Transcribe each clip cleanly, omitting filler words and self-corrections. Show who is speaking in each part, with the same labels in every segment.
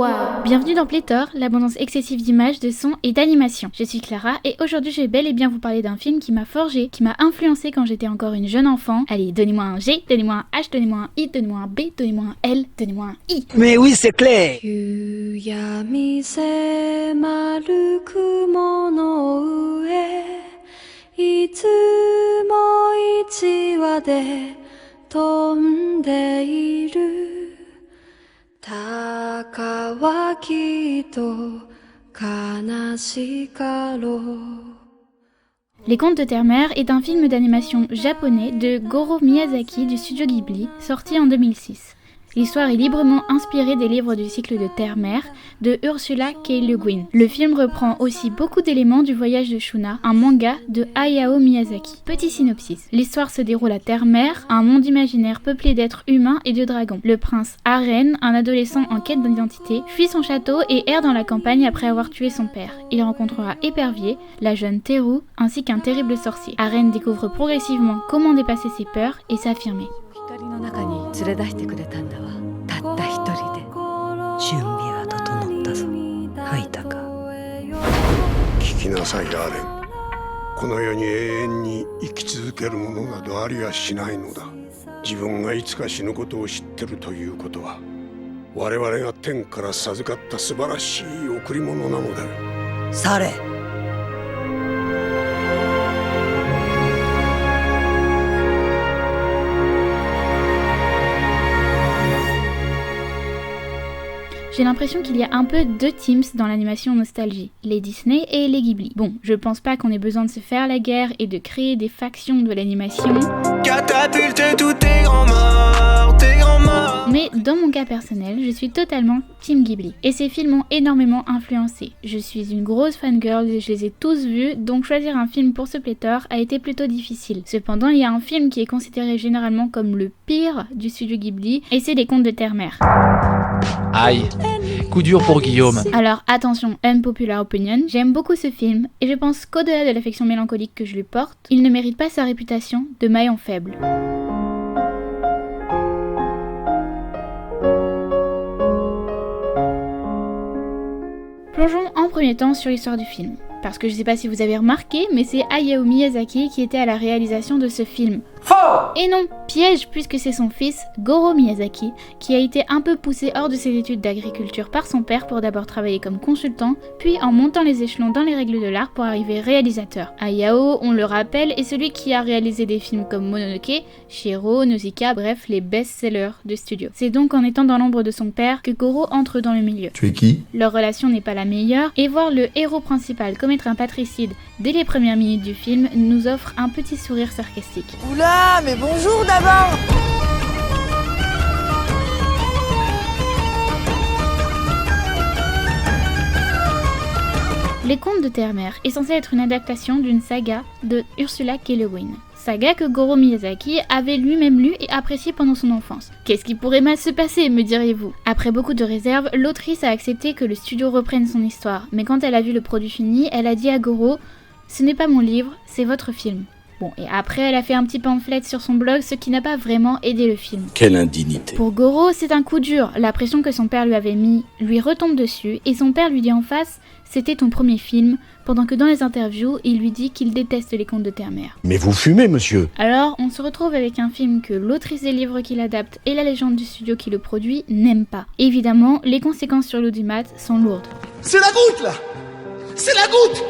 Speaker 1: Waouh! Bienvenue dans Pléthore, l'abondance excessive d'images, de sons et d'animations. Je suis Clara et aujourd'hui je vais bel et bien vous parler d'un film qui m'a forgé, qui m'a influencé quand j'étais encore une jeune enfant. Allez, donnez-moi un G, donnez-moi un H, donnez-moi un I, donnez-moi un B, donnez-moi un L, donnez-moi un I.
Speaker 2: Mais oui, c'est clair!
Speaker 1: Les Contes de Terre-Mère est un film d'animation japonais de Goro Miyazaki du studio Ghibli, sorti en 2006. L'histoire est librement inspirée des livres du cycle de Terre-Mère de Ursula K. Le Guin. Le film reprend aussi beaucoup d'éléments du Voyage de Shuna, un manga de Hayao Miyazaki. Petit synopsis. L'histoire se déroule à Terre-Mère, un monde imaginaire peuplé d'êtres humains et de dragons. Le prince Aren, un adolescent en quête d'identité, fuit son château et erre dans la campagne après avoir tué son père. Il rencontrera Épervier, la jeune Teru, ainsi qu'un terrible sorcier. Aren découvre progressivement comment dépasser ses peurs et s'affirmer.
Speaker 2: 準備は整ったぞ。吐いたか。
Speaker 3: 聞きなさい、アーレン。この世に永遠に生き続けるものなどありはしないのだ。自分がいつか死ぬことを知ってるということは、我々が天から授かった素晴らしい贈り物なのだよ。
Speaker 2: され。
Speaker 1: J'ai l'impression qu'il y a un peu deux teams dans l'animation nostalgie, les Disney et les Ghibli. Bon, je pense pas qu'on ait besoin de se faire la guerre et de créer des factions de l'animation.
Speaker 4: Catapulte tous tes grands morts, tes grands morts.
Speaker 1: Mais dans mon cas personnel, je suis totalement Team Ghibli. Et ces films m'ont énormément influencé. Je suis une grosse fangirl et je les ai tous vus, donc choisir un film pour ce pléthore a été plutôt difficile. Cependant, il y a un film qui est considéré généralement comme le pire du studio Ghibli, et c'est Les Contes de Terre-Mère.
Speaker 5: Aïe, coup dur pour Guillaume.
Speaker 1: Alors attention, unpopular opinion, j'aime beaucoup ce film et je pense qu'au-delà de l'affection mélancolique que je lui porte, il ne mérite pas sa réputation de maillon faible. Plongeons en premier temps sur l'histoire du film. Parce que je sais pas si vous avez remarqué, mais c'est Hayao Miyazaki qui était à la réalisation de ce film.
Speaker 4: Faux!
Speaker 1: Et non, piège, puisque c'est son fils, Goro Miyazaki, qui a été un peu poussé hors de ses études d'agriculture par son père pour d'abord travailler comme consultant, puis en montant les échelons dans les règles de l'art pour arriver réalisateur. Hayao, on le rappelle, est celui qui a réalisé des films comme Mononoke, Shiro, Nausicaa, bref, les best-sellers du studio. C'est donc en étant dans l'ombre de son père que Goro entre dans le milieu.
Speaker 6: Tu es qui?
Speaker 1: Leur relation n'est pas la meilleure, et voir le héros principal commettre un patricide dès les premières minutes du film nous offre un petit sourire sarcastique.
Speaker 2: Oula, mais bonjour d'abord!
Speaker 1: Les Contes de Terre-Mère est censé être une adaptation d'une saga de Ursula K. Le Guin. Saga que Goro Miyazaki avait lui-même lu et apprécié pendant son enfance. Qu'est-ce qui pourrait mal se passer, me diriez-vous? Après beaucoup de réserves, l'autrice a accepté que le studio reprenne son histoire, mais quand elle a vu le produit fini, elle a dit à Goro « Ce n'est pas mon livre, c'est votre film ». Bon, et après elle a fait un petit pamphlet sur son blog, ce qui n'a pas vraiment aidé le film.
Speaker 6: Quelle indignité.
Speaker 1: Pour Goro, c'est un coup dur, la pression que son père lui avait mis lui retombe dessus, et son père lui dit en face « C'était ton premier film », pendant que dans les interviews, il lui dit qu'il déteste les Contes de Terre-Mère.
Speaker 6: Mais vous fumez, monsieur.
Speaker 1: Alors, on se retrouve avec un film que l'autrice des livres qui l'adapte et la légende du studio qui le produit n'aiment pas. Évidemment, les conséquences sur l'audimat sont lourdes.
Speaker 7: C'est la goutte, là! C'est la goutte!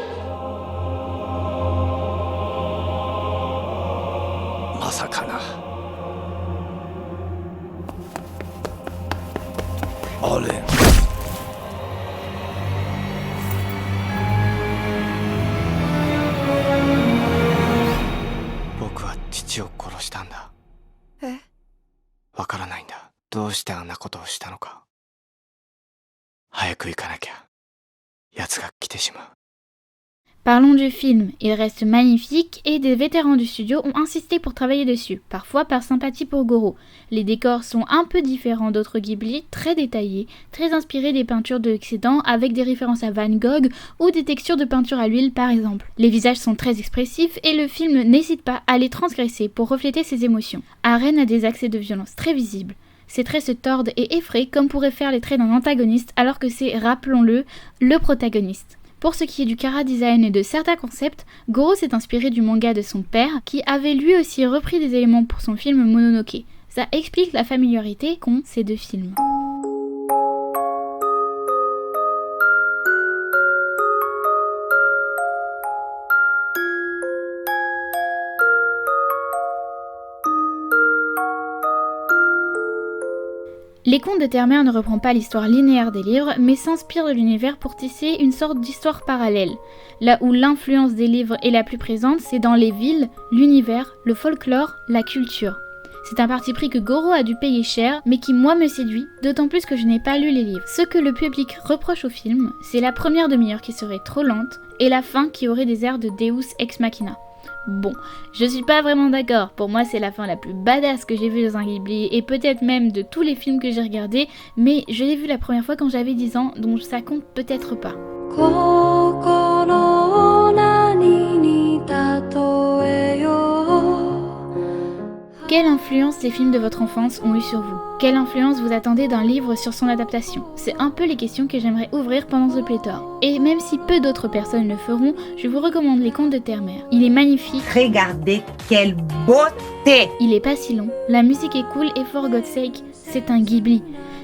Speaker 6: Masakana. Allez.
Speaker 4: Shitanda. わからないんだ。どうしてあんなことをしたのか。早く行かなきゃ。奴が来てしまう。
Speaker 1: Parlons du film, il reste magnifique et des vétérans du studio ont insisté pour travailler dessus, parfois par sympathie pour Goro. Les décors sont un peu différents d'autres Ghibli, très détaillés, très inspirés des peintures de l'Occident avec des références à Van Gogh ou des textures de peinture à l'huile par exemple. Les visages sont très expressifs et le film n'hésite pas à les transgresser pour refléter ses émotions. Aren a des accès de violence très visibles. Ses traits se tordent et effraient comme pourraient faire les traits d'un antagoniste alors que c'est, rappelons-le, le protagoniste. Pour ce qui est du chara-design et de certains concepts, Goro s'est inspiré du manga de son père qui avait lui aussi repris des éléments pour son film Mononoke. Ça explique la familiarité qu'ont ces deux films. Les Contes de Terre-Mère ne reprend pas l'histoire linéaire des livres, mais s'inspire de l'univers pour tisser une sorte d'histoire parallèle. Là où l'influence des livres est la plus présente, c'est dans les villes, l'univers, le folklore, la culture. C'est un parti pris que Goro a dû payer cher, mais qui moi me séduit, d'autant plus que je n'ai pas lu les livres. Ce que le public reproche au film, c'est la première demi-heure qui serait trop lente, et la fin qui aurait des airs de Deus Ex Machina. Bon, je suis pas vraiment d'accord, pour moi c'est la fin la plus badass que j'ai vue dans un Ghibli, et peut-être même de tous les films que j'ai regardés, mais je l'ai vue la première fois quand j'avais 10 ans, donc ça compte peut-être pas. Quelle influence les films de votre enfance ont eu sur vous? Quelle influence vous attendez d'un livre sur son adaptation? C'est un peu les questions que j'aimerais ouvrir pendant ce pléthore. Et même si peu d'autres personnes le feront, je vous recommande Les Contes de Terre-Mère. Il est magnifique.
Speaker 8: Regardez quelle beauté!
Speaker 1: Il est pas si long, la musique est cool et for God's sake, c'est un Ghibli.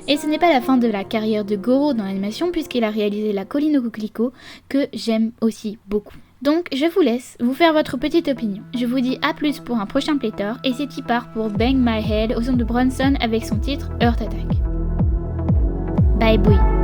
Speaker 1: Et ce n'est pas la fin de la carrière de Goro dans l'animation puisqu'il a réalisé La Colline aux Coquelicots que j'aime aussi beaucoup. Donc je vous laisse vous faire votre petite opinion. Je vous dis à plus pour un prochain pléthore et c'est y part pour Bang My Head au son de Bronson avec son titre Heart Attack. Bye bye.